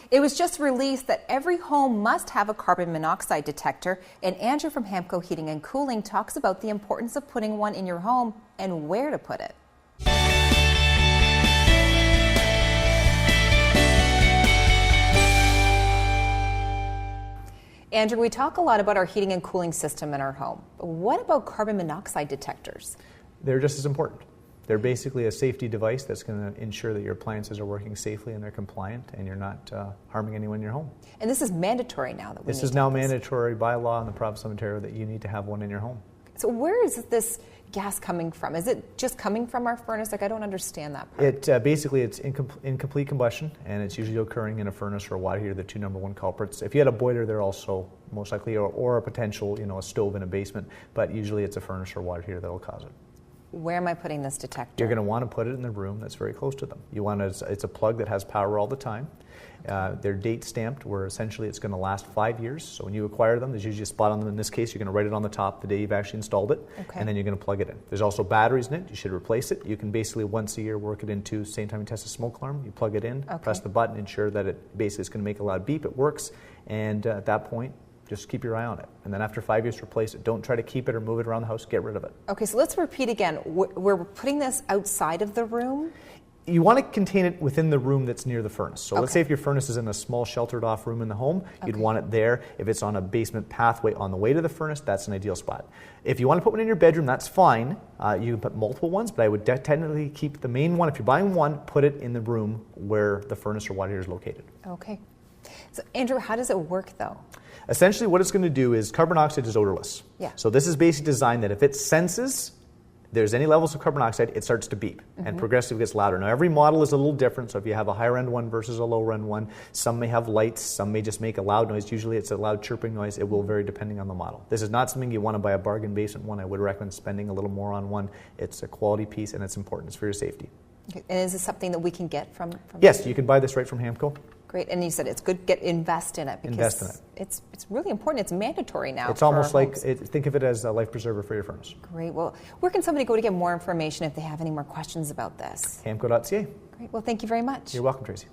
It was just released that every home must have a carbon monoxide detector, and Andrew from Hamco Heating and Cooling talks about the importance of putting one in your home and where to put it. Andrew, we talk a lot about our heating and cooling system in our home. But what about carbon monoxide detectors? They're just as important. They're basically a safety device that's going to ensure that your appliances are working safely and they're compliant and you're not harming anyone in your home. And this is mandatory now that we This is now mandatory by law in the province of Ontario that you need to have one in your home. So where is this gas coming from? Is it just coming from our furnace? Like, I don't understand that part. Basically, it's incomplete combustion, and it's usually occurring in a furnace or a water heater, the two number one culprits. If you had a boiler, they're also most likely, or a potential, a stove in a basement, but usually it's a furnace or water heater that will cause it. Where am I putting this detector? You're going to want to put it in the room that's very close to them. It's a plug that has power all the time. They're date stamped, where essentially it's going to last 5 years. So when you acquire them, there's usually a spot on them. In this case, you're going to write it on the top the day you've actually installed it, and then you're going to plug it in. There's also batteries in it. You should replace it. You can basically once a year work it into, same time you test a smoke alarm, you plug it in, press the button, ensure that it basically is going to make a loud beep. It works, and at that point, just keep your eye on it. And then after 5 years, replace it. Don't try to keep it or move it around the house. Get rid of it. Okay, so let's repeat again. We're putting this outside of the room? You want to contain it within the room that's near the furnace. So let's say if your furnace is in a small sheltered off room in the home, you'd want it there. If it's on a basement pathway on the way to the furnace, that's an ideal spot. If you want to put one in your bedroom, that's fine. You can put multiple ones, but I would technically keep the main one. If you're buying one, put it in the room where the furnace or water heater is located. Okay. So Andrew, how does it work though? Essentially what it's going to do is carbon monoxide is odorless. Yeah. So this is basically designed that if it senses there's any levels of carbon monoxide, it starts to beep and progressively gets louder. Now every model is a little different, so if you have a higher end one versus a lower end one, some may have lights, some may just make a loud noise. Usually it's a loud chirping noise. It will vary depending on the model. This is not something you want to buy a bargain basement one. I would recommend spending a little more on one. It's a quality piece and it's important. It's for your safety. Okay. And is this something that we can get from Yes, you can buy this right from Hamco. Great, and you said it's good to invest in it because invest in it. It's really important. It's mandatory now. It's almost like, think of it as a life preserver for your furnace. Great. Well, where can somebody go to get more information if they have any more questions about this? Hamco.ca. Great. Well, thank you very much. You're welcome, Tracy.